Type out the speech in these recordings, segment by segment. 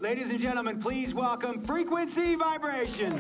Ladies and gentlemen, please welcome Frequency Vibration.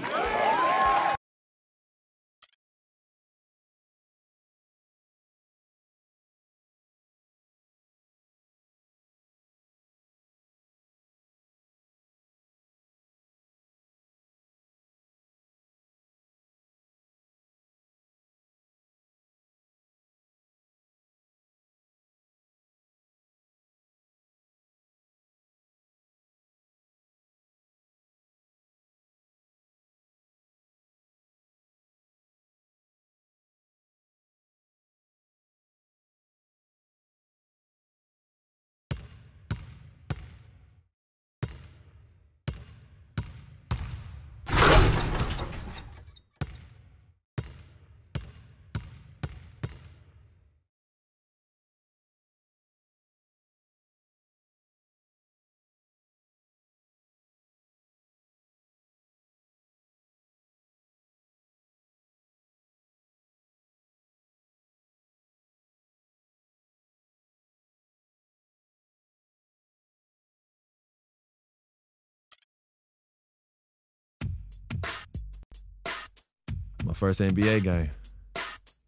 My first NBA game.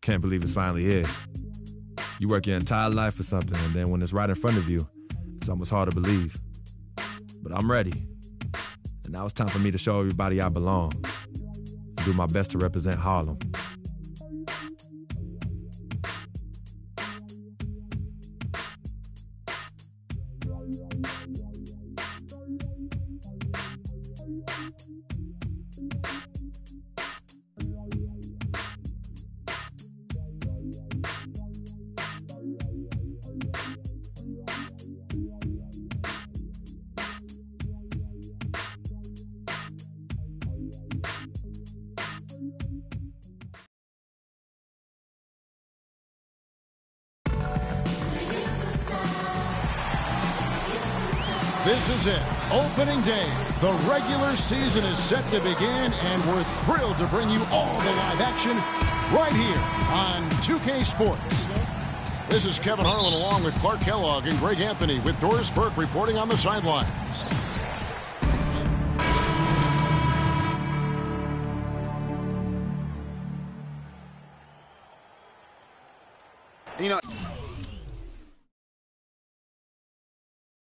Can't believe it's finally here. You work your entire life for something, and then when it's right in front of you, it's almost hard to believe. But I'm ready. And now it's time for me to show everybody I belong and do my best to represent Harlem. This is it. Opening day. The regular season is set to begin, and we're thrilled to bring you all the live action right here on 2K Sports. This is Kevin Harlan along with Clark Kellogg and Greg Anthony with Doris Burke reporting on the sidelines. You know,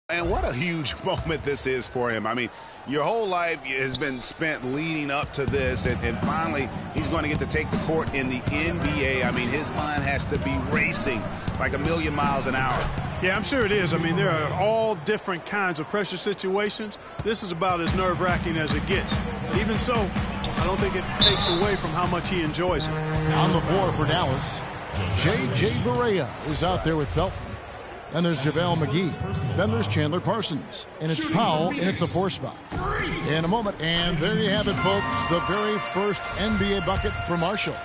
and what a huge moment this is for him. I mean, your whole life has been spent leading up to this, and finally he's going to get to take the court in the NBA. I mean, his mind has to be racing like a million miles an hour. Yeah, I'm sure it is. I mean, there are all different kinds of pressure situations. This is about as nerve-wracking as it gets. But even so, I don't think it takes away from how much he enjoys it. On the floor for Dallas, J.J. Barea is out there with Felton. Then there's JaVale McGee. Then there's Chandler Parsons. And it's Powell in at the 4 spot. In a moment. And there you have it, folks. The very first NBA bucket for Marshall.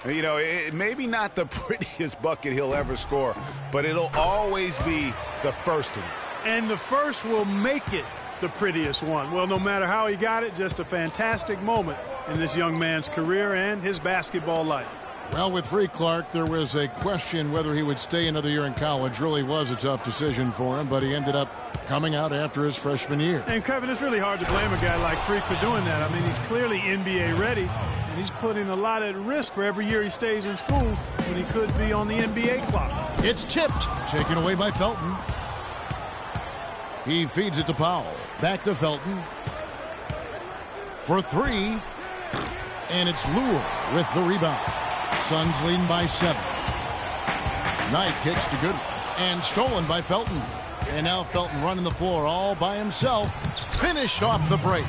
You know, it maybe not the prettiest bucket he'll ever score, but it'll always be the first one. And the first will make it the prettiest one. Well, no matter how he got it, just a fantastic moment in this young man's career and his basketball life. Well, with Free Clark, there was a question whether he would stay another year in college. Really was a tough decision for him, but he ended up coming out after his freshman year. And, Kevin, it's really hard to blame a guy like Freak for doing that. I mean, he's clearly NBA ready, and he's putting a lot at risk for every year he stays in school when he could be on the NBA clock. It's tipped. Taken away by Felton. He feeds it to Powell. Back to Felton. For 3. And it's Lure with the rebound. Suns leading by 7. Knight kicks to good and stolen by Felton. And now Felton running the floor all by himself. Finished off the break.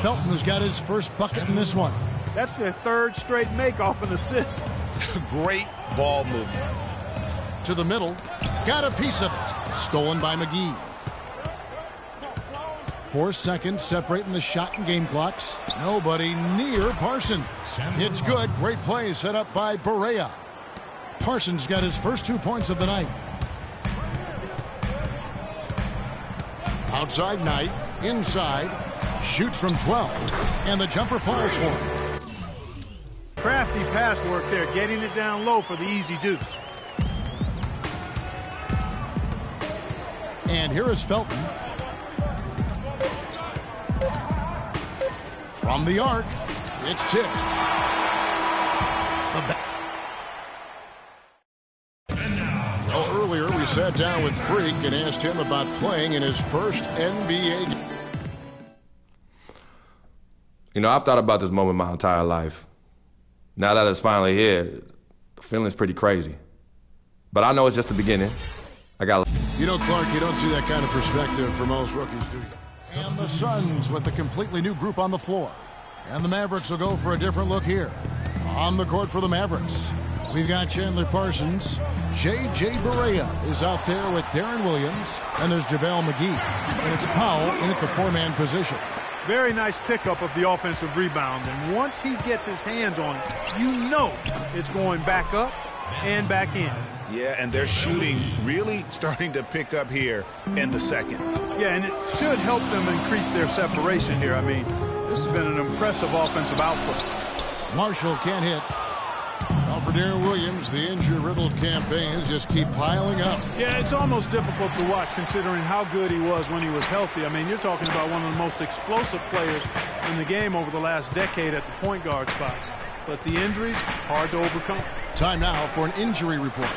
Felton has got his first bucket in this one. That's their third straight make off an assist. Great ball movement. To the middle. Got a piece of it. Stolen by McGee. 4 seconds separating the shot and game clocks. Nobody near Parsons. It's good. Great play set up by Barea. Parsons got his first 2 points of the night. Outside Knight. Inside. Shoots from 12. And the jumper falls for him. Crafty pass work there, getting it down low for the easy deuce. And here is Felton. From the arc, it's tipped. Well, earlier we sat down with Freak and asked him about playing in his first NBA game. You know, I've thought about this moment my entire life. Now that it's finally here, the feeling's pretty crazy. But I know it's just the beginning. You know, Clark, you don't see that kind of perspective for most rookies, do you? And the Suns with a completely new group on the floor. And the Mavericks will go for a different look here. On the court for the Mavericks, we've got Chandler Parsons. J.J. Barea is out there with Darren Williams. And there's JaVale McGee. And it's Powell in at the four-man position. Very nice pickup of the offensive rebound. And once he gets his hands on it, you know it's going back up and back in. Yeah, and their shooting really starting to pick up here in the second. Yeah, and it should help them increase their separation here. I mean, this has been an impressive offensive output. Marshall can't hit. Well, for Darren Williams, the injury-riddled campaigns just keep piling up. Yeah, it's almost difficult to watch considering how good he was when he was healthy. I mean, you're talking about one of the most explosive players in the game over the last decade at the point guard spot. But the injuries, hard to overcome. Time now for an injury report.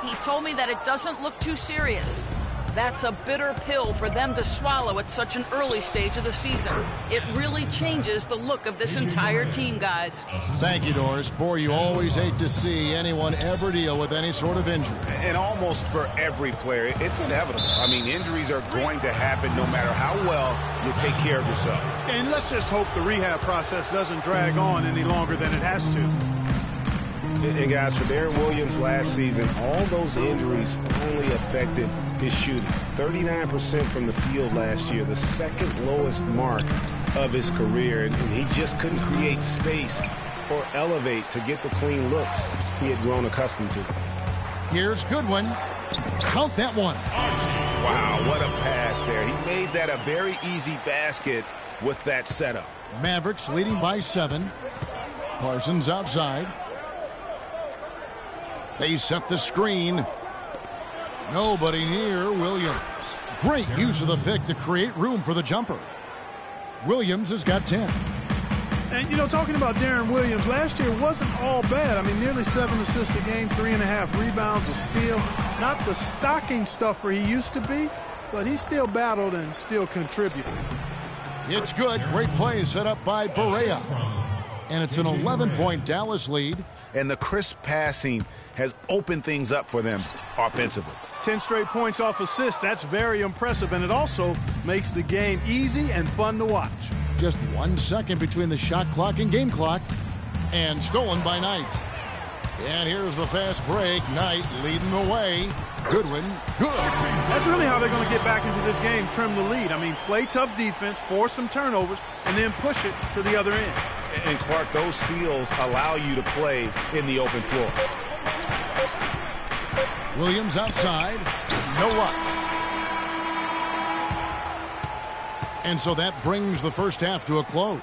He told me that it doesn't look too serious. That's a bitter pill for them to swallow at such an early stage of the season. It really changes the look of this entire team, guys. Thank you, Doris. Boy, you always hate to see anyone ever deal with any sort of injury. And almost for every player, it's inevitable. I mean, injuries are going to happen no matter how well you take care of yourself. And let's just hope the rehab process doesn't drag on any longer than it has to. And guys, for Darren Williams last season, all those injuries finally affected his shooting. 39% from the field last year, the second lowest mark of his career. And he just couldn't create space or elevate to get the clean looks he had grown accustomed to. Here's Goodwin. Count that one. Wow, what a pass there. He made that a very easy basket with that setup. Mavericks leading by 7. Parsons outside. They set the screen. Nobody near Williams. Great use of the pick to create room for the jumper. Williams has got 10. And, you know, talking about Darren Williams, last year wasn't all bad. I mean, nearly 7 assists a game, 3.5 rebounds, a steal. Not the stocking stuffer he used to be, but he still battled and still contributed. It's good. Great play set up by Barea. And it's an 11-point Dallas lead. And the crisp passing has opened things up for them offensively. 10 straight points off assists. That's very impressive, and it also makes the game easy and fun to watch. Just 1 second between the shot clock and game clock. And stolen by Knight. And here's the fast break. Knight leading the way. Goodwin, good. That's really how they're going to get back into this game, trim the lead. I mean, play tough defense, force some turnovers, and then push it to the other end. And Clark, those steals allow you to play in the open floor. Williams outside. No luck. And so that brings the first half to a close.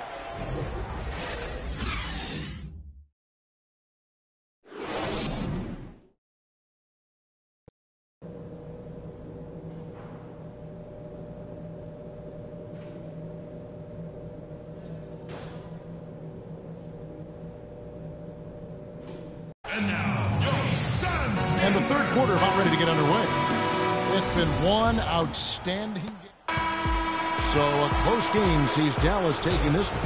And the third quarter about ready to get underway. It's been one outstanding game. So a close game sees Dallas taking this one.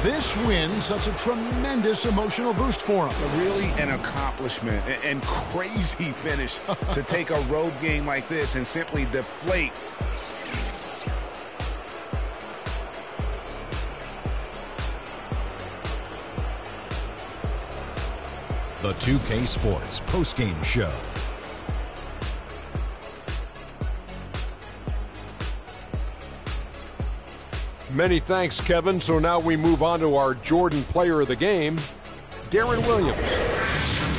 This win such a tremendous emotional boost for them. Really an accomplishment and crazy finish to take a road game like this and simply deflate. The 2K Sports postgame show. Many thanks, Kevin. So now we move on to our Jordan player of the game, Darren Williams.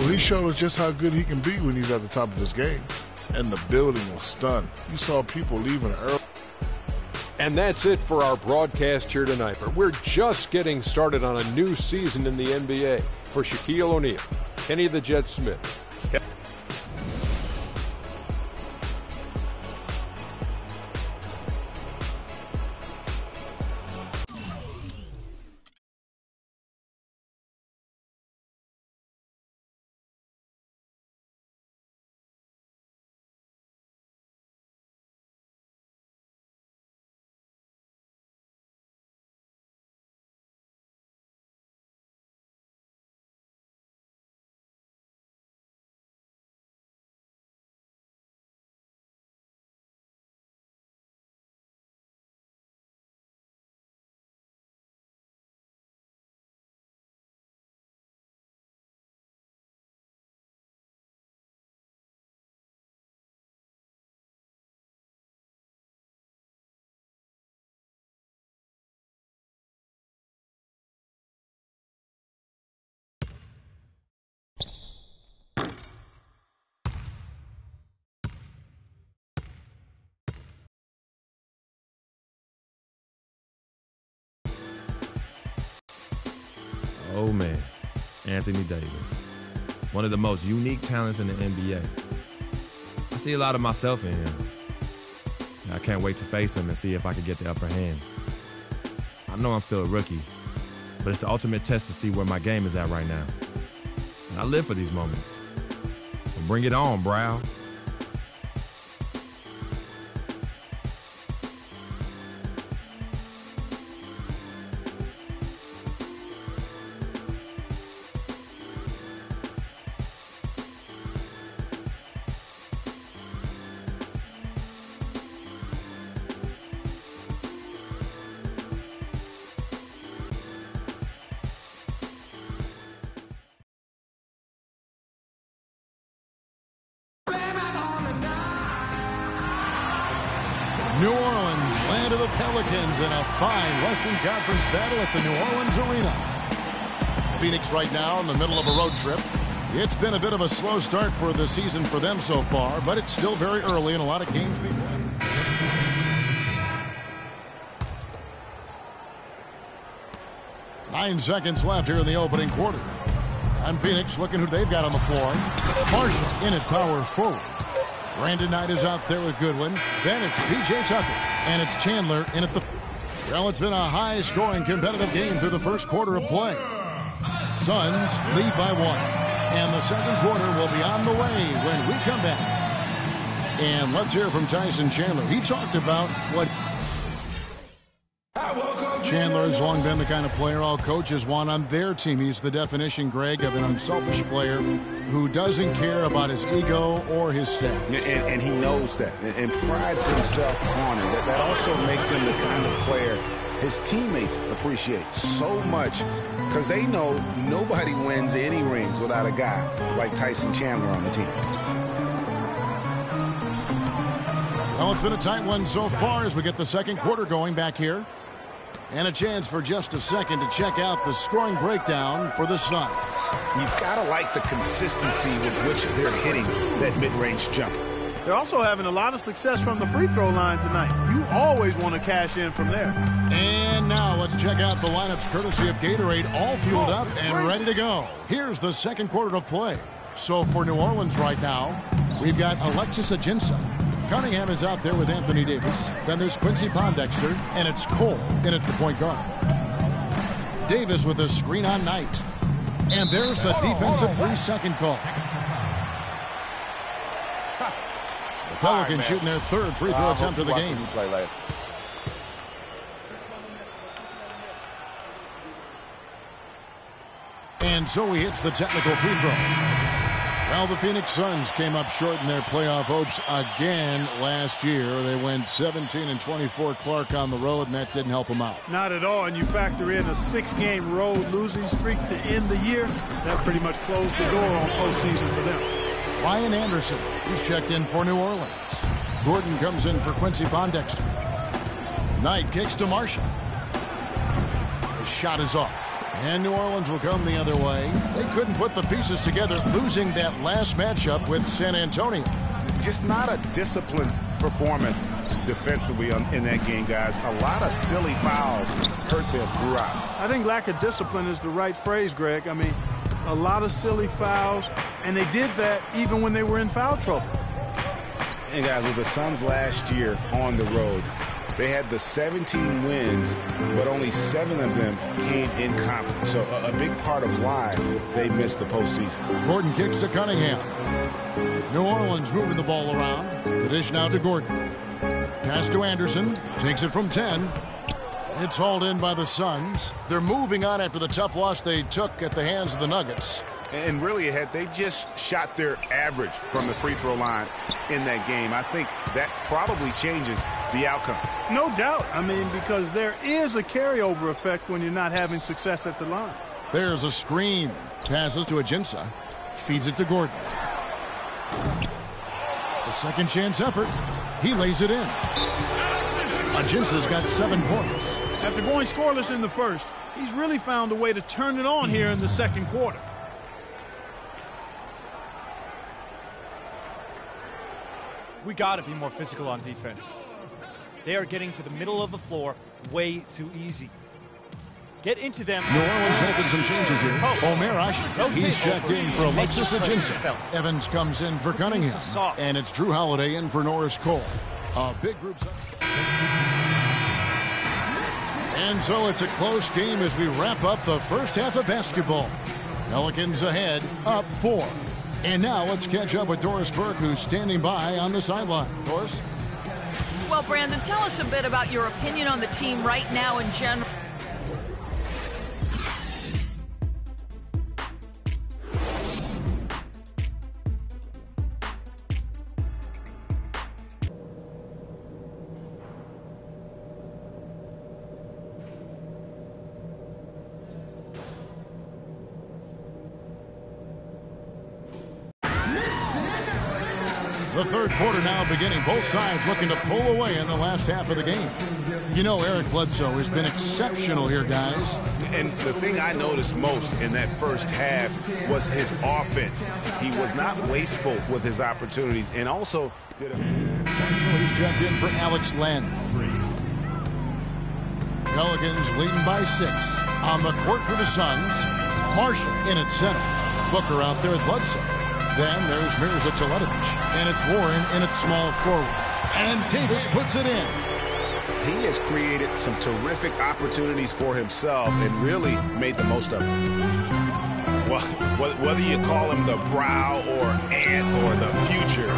Well, he showed us just how good he can be when he's at the top of his game. And the building was stunned. You saw people leaving early. And that's it for our broadcast here tonight. But we're just getting started on a new season in the NBA. For Shaquille O'Neal, Kenny the Jet Smith, Oh, man. Anthony Davis. One of the most unique talents in the NBA. I see a lot of myself in him. I can't wait to face him and see if I can get the upper hand. I know I'm still a rookie, but it's the ultimate test to see where my game is at right now. And I live for these moments. So bring it on, Brow. New Orleans, land of the Pelicans, in a fine Western Conference battle at the New Orleans Arena. Phoenix right now in the middle of a road trip. It's been a bit of a slow start for the season for them so far, but it's still very early and a lot of games being played. 9 seconds left here in the opening quarter. And Phoenix looking who they've got on the floor. Marshall in at power forward. Brandon Knight is out there with Goodwin. Then it's P.J. Tucker. And it's Chandler in at the... Well, it's been a high-scoring competitive game through the first quarter of play. Suns lead by 1. And the second quarter will be on the way when we come back. And let's hear from Tyson Chandler. He talked about what... Chandler has long been the kind of player all coaches want on their team. He's the definition, Greg, of an unselfish player who doesn't care about his ego or his stats. And he knows that and prides himself on it. That also makes him the kind of player his teammates appreciate so much because they know nobody wins any rings without a guy like Tyson Chandler on the team. Well, it's been a tight one so far as we get the second quarter going back here. And a chance for just a second to check out the scoring breakdown for the Suns. You've got to like the consistency with which they're hitting that mid-range jumper. They're also having a lot of success from the free throw line tonight. You always want to cash in from there. And now let's check out the lineups courtesy of Gatorade, all fueled up and ready to go. Here's the second quarter of play. So for New Orleans right now, we've got Alexis Ajinça. Cunningham is out there with Anthony Davis. Then there's Quincy Pondexter, and it's Cole in at the point guard. Davis with a screen on Knight. And there's the defensive 3-second call. The Pelicans shooting their third free throw attempt of the game. And so he hits the technical free throw. Well, the Phoenix Suns came up short in their playoff hopes again last year. They went 17-24 Clark on the road, and that didn't help them out. Not at all, and you factor in a 6-game road losing streak to end the year. That pretty much closed the door on postseason for them. Ryan Anderson, who's checked in for New Orleans. Gordon comes in for Quincy Pondexter. Knight kicks to Marshall. The shot is off. And New Orleans will come the other way. They couldn't put the pieces together, losing that last matchup with San Antonio. Just not a disciplined performance defensively in that game, guys. A lot of silly fouls hurt them throughout. I think lack of discipline is the right phrase, Greg. I mean, a lot of silly fouls, and they did that even when they were in foul trouble. And guys, with the Suns last year on the road, they had the 17 wins, but only 7 of them came in conference. So a big part of why they missed the postseason. Gordon kicks to Cunningham. New Orleans moving the ball around. The dish now to Gordon. Pass to Anderson. Takes it from 10. It's hauled in by the Suns. They're moving on after the tough loss they took at the hands of the Nuggets. And really, had they just shot their average from the free throw line in that game, I think that probably changes the outcome. No doubt. I mean, because there is a carryover effect when you're not having success at the line. There's a screen. Passes to Ajinça. Feeds it to Gordon. The second chance effort. He lays it in. Ajinça's got 7 points. After going scoreless in the first, he's really found a way to turn it on here in the second quarter. We got to be more physical on defense. They are getting to the middle of the floor way too easy. Get into them. New Orleans making some changes here. Omer, he's checked in for Alexis Ajinça. Evans comes in for Cunningham. And it's Drew Holiday in for Norris Cole. A big group. And so it's a close game as we wrap up the first half of basketball. Pelicans ahead, up 4. And now let's catch up with Doris Burke, who's standing by on the sideline. Doris? Well, Brandon, tell us a bit about your opinion on the team right now in general. The third quarter now beginning. Both sides looking to pull away in the last half of the game. You know, Eric Bledsoe has been exceptional here, guys. And the thing I noticed most in that first half was his offense. He was not wasteful with his opportunities, and also did a... He's checked in for Alex Len. Pelicans leading by 6. On the court for the Suns. Marshall in at center. Booker out there with Bledsoe. Then there's Mirza Teletovic, and it's Warren in its small forward. And Davis puts it in. He has created some terrific opportunities for himself and really made the most of it. Well, whether you call him the brow or ant or the future,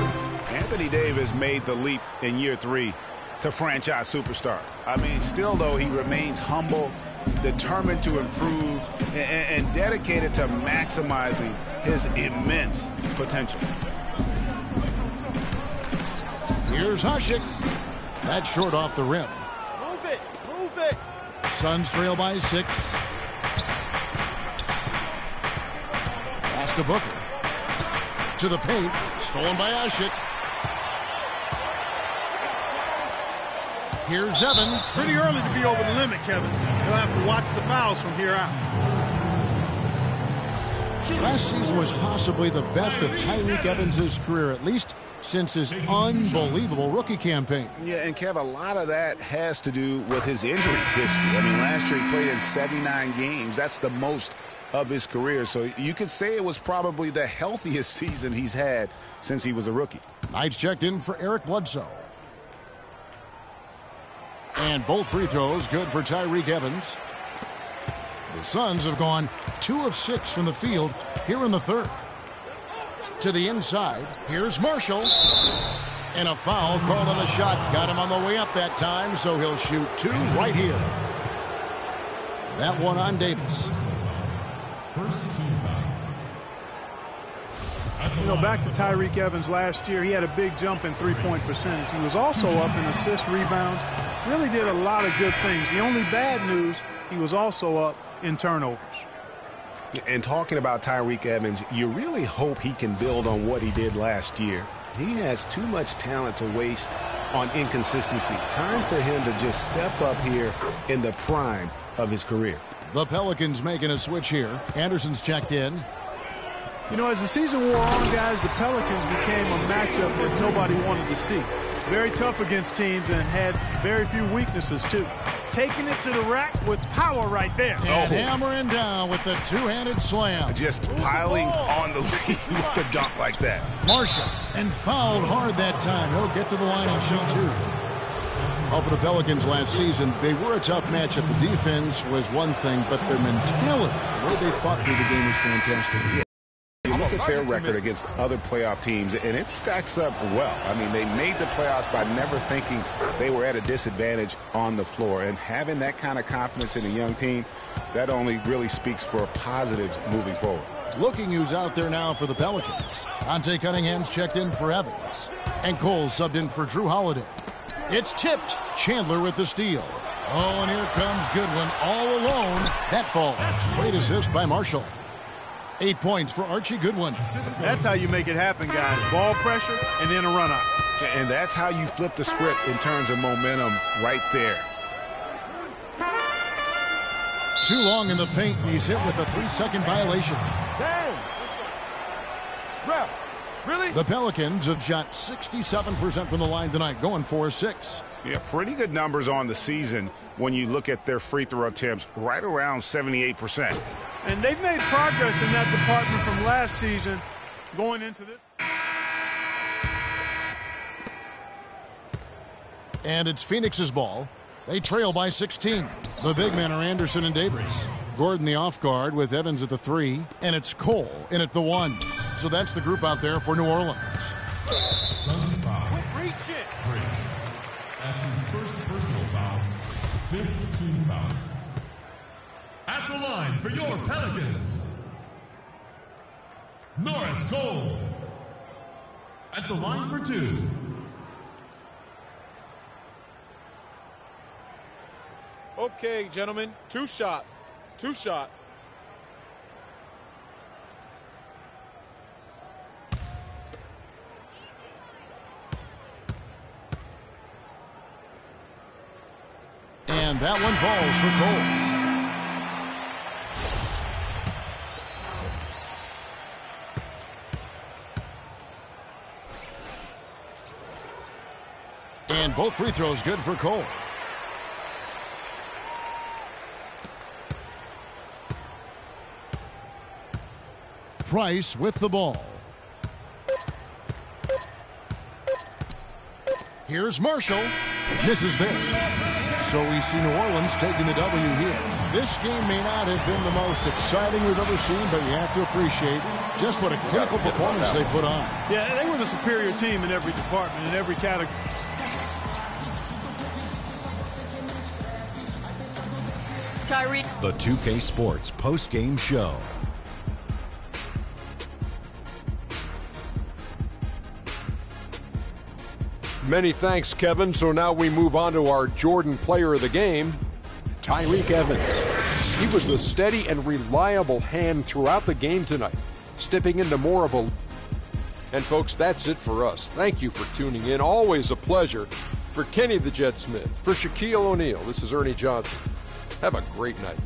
Anthony Davis made the leap in year 3 to franchise superstar. I mean, still, though, he remains humble, determined to improve, and dedicated to maximizing his immense potential. Here's Hushik. That's short off the rim. Move it. Move it. Suns trail by 6. Pass to Booker. To the paint. Stolen by Hushik. Here's Evans. Pretty early to be over the limit, Kevin. You'll have to watch the fouls from here out. Last season was possibly the best of Tyreke Evans' career, at least since his unbelievable rookie campaign. Yeah, and Kev, a lot of that has to do with his injury history. I mean, last year he played in 79 games. That's the most of his career. So you could say it was probably the healthiest season he's had since he was a rookie. Knights checked in for Eric Bledsoe. And both free throws good for Tyreke Evans. The Suns have gone 2 of 6 from the field here in the third. To the inside, here's Marshall. And a foul called on the shot. Got him on the way up that time, so he'll shoot 2 right here. That one on Davis. You know, back to Tyreke Evans last year, he had a big jump in three-point percentage. He was also up in assists, rebounds. Really did a lot of good things. The only bad news, he was also up in turnovers. And talking about Tyreke Evans, you really hope he can build on what he did last year. He has too much talent to waste on inconsistency. Time for him to just step up here in the prime of his career. The Pelicans making a switch here. Anderson's checked in. You know, as the season wore on, guys, the Pelicans became a matchup that nobody wanted to see. Very tough against teams and had very few weaknesses, too. Taking it to the rack with power right there. And hammering down with the two-handed slam. Just piling on the lead with the dunk like that. Marshall, and fouled hard that time. He'll get to the line and shoot 2. Well, for the Pelicans last season, they were a tough matchup. The defense was one thing, but their mentality, the way they fought through the game was fantastic. Yeah. You look at their record against other playoff teams, and it stacks up well. I mean, they made the playoffs by never thinking they were at a disadvantage on the floor. And having that kind of confidence in a young team, that only really speaks for positives moving forward. Looking who's out there now for the Pelicans. Dante Cunningham's checked in for Evans. And Cole subbed in for Drew Holiday. It's tipped. Chandler with the steal. Oh, and here comes Goodwin all alone. That falls. Great assist by Marshall. 8 points for Archie Goodwin. That's how you make it happen, guys. Ball pressure and then a run out. And that's how you flip the script in terms of momentum right there. Too long in the paint, and he's hit with a 3-second violation. Dang! Ref, Really? The Pelicans have shot 67% from the line tonight, going 4-6. Yeah, pretty good numbers on the season when you look at their free throw attempts, right around 78%. And they've made progress in that department from last season going into this. And it's Phoenix's ball. They trail by 16. The big men are Anderson and Davis. Gordon the off guard with Evans at the 3. And it's Cole in at the 1. So that's the group out there for New Orleans. Suns foul. Reach it. Freak. That's his first personal foul. 5th team foul. At the line for your Pelicans, Norris Cole. At the line for 2. Okay, gentlemen, 2 shots. 2 shots. And that one falls for Cole. And both free throws good for Cole. Price with the ball. Here's Marshall. Misses there. So we see New Orleans taking the W here. This game may not have been the most exciting we've ever seen, but you have to appreciate just what a clinical performance they put on. Yeah, they were the superior team in every department, in every category. Tyree. The 2K Sports post-game show. Many thanks, Kevin. So now we move on to our Jordan player of the game, Tyreke Evans. He was the steady and reliable hand throughout the game tonight, stepping into more of a... And folks, that's it for us. Thank you for tuning in. Always a pleasure. For Kenny the Jet Smith, for Shaquille O'Neal, this is Ernie Johnson. Have a great night.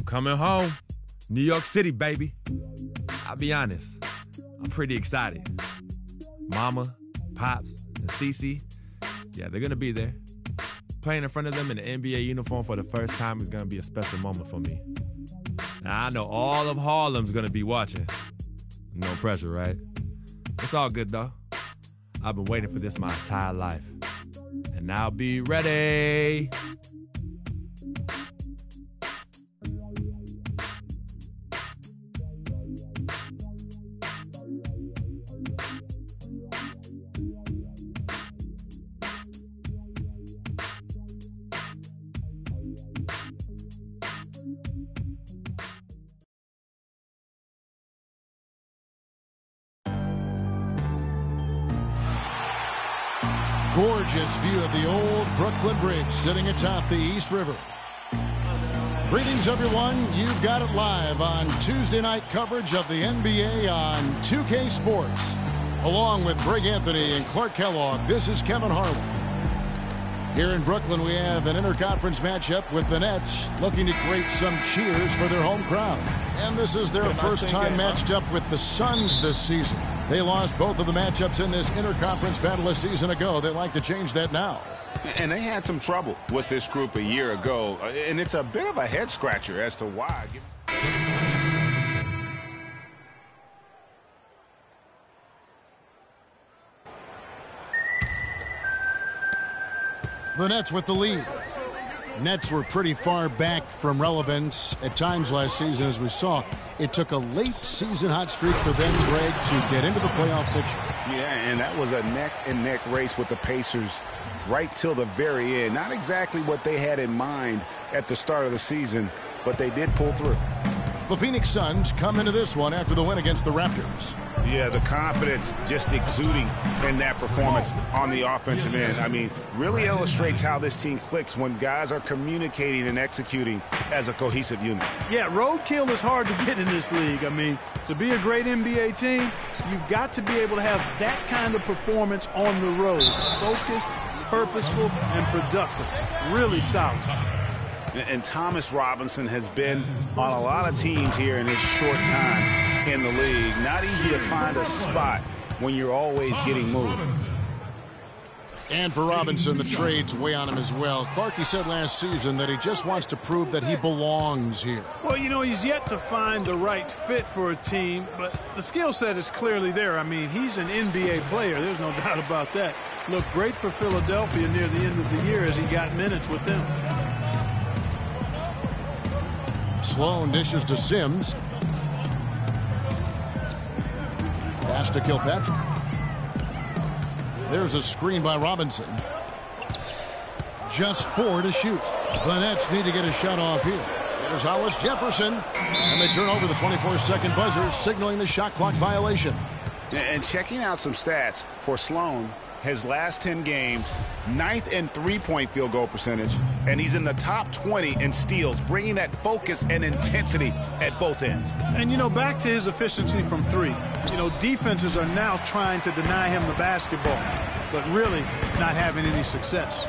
Coming home. New York City, baby. I'll be honest, I'm pretty excited. Mama, Pops, and Cece, yeah, they're gonna be there. Playing in front of them in the NBA uniform for the first time is gonna be a special moment for me. Now, I know all of Harlem's gonna be watching. No pressure, right? It's all good, though. I've been waiting for this my entire life. And now be ready. Gorgeous view of the old Brooklyn Bridge sitting atop the East River. Greetings, everyone. You've got it live on Tuesday night coverage of the NBA on 2K Sports. Along with Greg Anthony and Clark Kellogg, this is Kevin Harlan. Here in Brooklyn, we have an interconference matchup with the Nets looking to create some cheers for their home crowd. And this is their first time matched up with the Suns this season. They lost both of the matchups in this interconference battle a season ago. They'd like to change that now. And they had some trouble with this group a year ago. And it's a bit of a head-scratcher as to why. The Nets with the lead. Nets were pretty far back from relevance at times last season, as we saw. It took a late season hot streak for them, Greg, to get into the playoff picture. Yeah, and that was a neck-and-neck race with the Pacers right till the very end. Not exactly what they had in mind at the start of the season, but they did pull through. The Phoenix Suns come into this one after the win against the Raptors. Yeah, the confidence just exuding in that performance on the offensive end. I mean, really illustrates how this team clicks when guys are communicating and executing as a cohesive unit. Yeah, roadkill is hard to get in this league. I mean, to be a great NBA team, you've got to be able to have that kind of performance on the road. Focused, purposeful, and productive. Really solid. And Thomas Robinson has been on a lot of teams here in his short time in the league. Not easy to find a spot when you're always getting moved. And for Robinson, the trades weigh on him as well. Clarkie said last season that he just wants to prove that he belongs here. Well, you know, he's yet to find the right fit for a team, but the skill set is clearly there. I mean, he's an NBA player. There's no doubt about that. Looked great for Philadelphia near the end of the year as he got minutes with them. Sloan dishes to Sims. Pass to Kilpatrick. There's a screen by Robinson. Just 4 to shoot. The Nets need to get a shot off here. There's Hollis Jefferson. And they turn over the 24-second buzzer, signaling the shot clock violation. And checking out some stats for Sloan, his last 10 games, 9th in three-point field goal percentage, and he's in the top 20 in steals, bringing that focus and intensity at both ends. And, you know, back to his efficiency from three. You know, defenses are now trying to deny him the basketball, but really not having any success.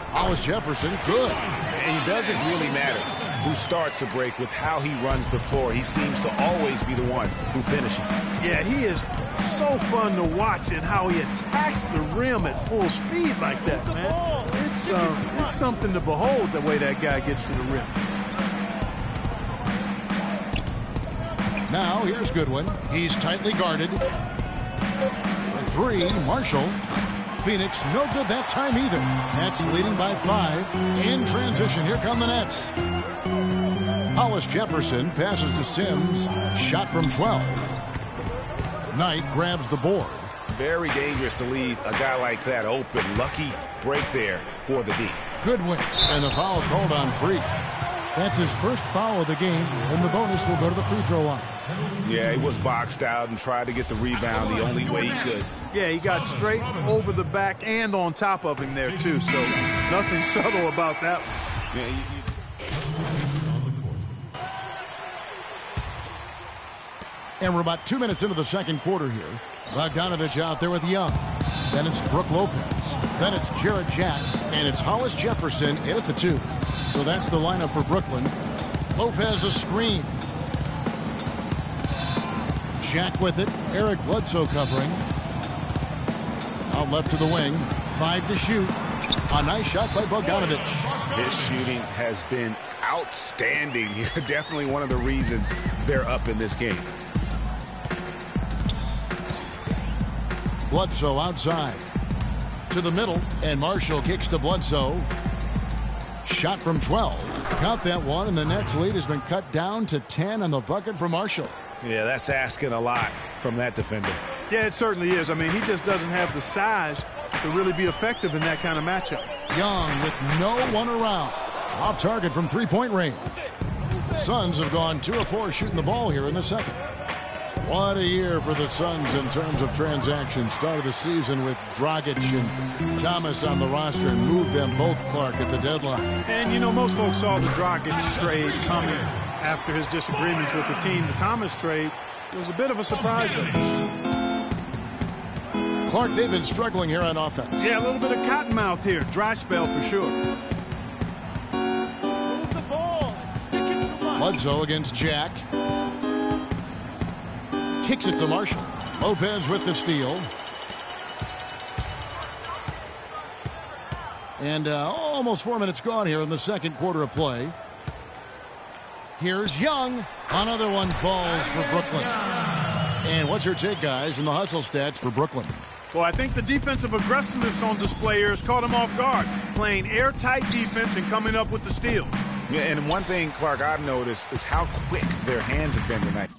Hollis Jefferson, good. And it doesn't really matter who starts the break with how he runs the floor. He seems to always be the one who finishes. Yeah, he is so fun to watch and how he attacks the rim at full speed like that, man. It's something to behold the way that guy gets to the rim. Now here's Goodwin. He's tightly guarded. For 3, Marshall. Phoenix, no good that time either. Nets leading by 5. In transition, here come the Nets. Hollis Jefferson passes to Sims. Shot from 12. Knight grabs the board. Very dangerous to leave a guy like that open. Lucky break there for the D. Goodwin, and the foul called on Freak. That's his first foul of the game, and the bonus will go to the free throw line. Yeah, he was boxed out and tried to get the rebound the only way he could. Yeah, he got straight over the back and on top of him there, too, so nothing subtle about that one. Yeah, And we're about 2 minutes into the second quarter here. Bogdanovich out there with Young. Then it's Brook Lopez. Then it's Jarrett Jack. And it's Hollis Jefferson in at the 2. So that's the lineup for Brooklyn. Lopez a screen. Jack with it. Eric Bledsoe covering. Out left to the wing. 5 to shoot. A nice shot by Bogdanovich. His shooting has been outstanding here. Definitely one of the reasons they're up in this game. Bledsoe outside. To the middle, and Marshall kicks to Bledsoe. Shot from 12. Count that one, and the Nets' lead has been cut down to 10 on the bucket for Marshall. Yeah, that's asking a lot from that defender. Yeah, it certainly is. I mean, he just doesn't have the size to really be effective in that kind of matchup. Young with no one around. Off target from three-point range. The Suns have gone 2 of 4 shooting the ball here in the second. What a year for the Suns in terms of transactions. Started the season with Dragic and Thomas on the roster and moved them both, Clark, at the deadline. And, you know, most folks saw the Dragic trade coming after his disagreements with the team. The Thomas trade was a bit of a surprise. Clark, they've been struggling here on offense. Yeah, a little bit of cottonmouth here. Dry spell for sure. Move the ball and stick it to Mike. Bledsoe against Jack. Kicks it to Marshall. Lopez with the steal. And almost 4 minutes gone here in the second quarter of play. Here's Young. Another one falls for Brooklyn. And what's your take, guys, in the hustle stats for Brooklyn? Well, I think the defensive aggressiveness on display here has caught him off guard. Playing airtight defense and coming up with the steal. Yeah, and one thing, Clark, I've noticed is how quick their hands have been tonight.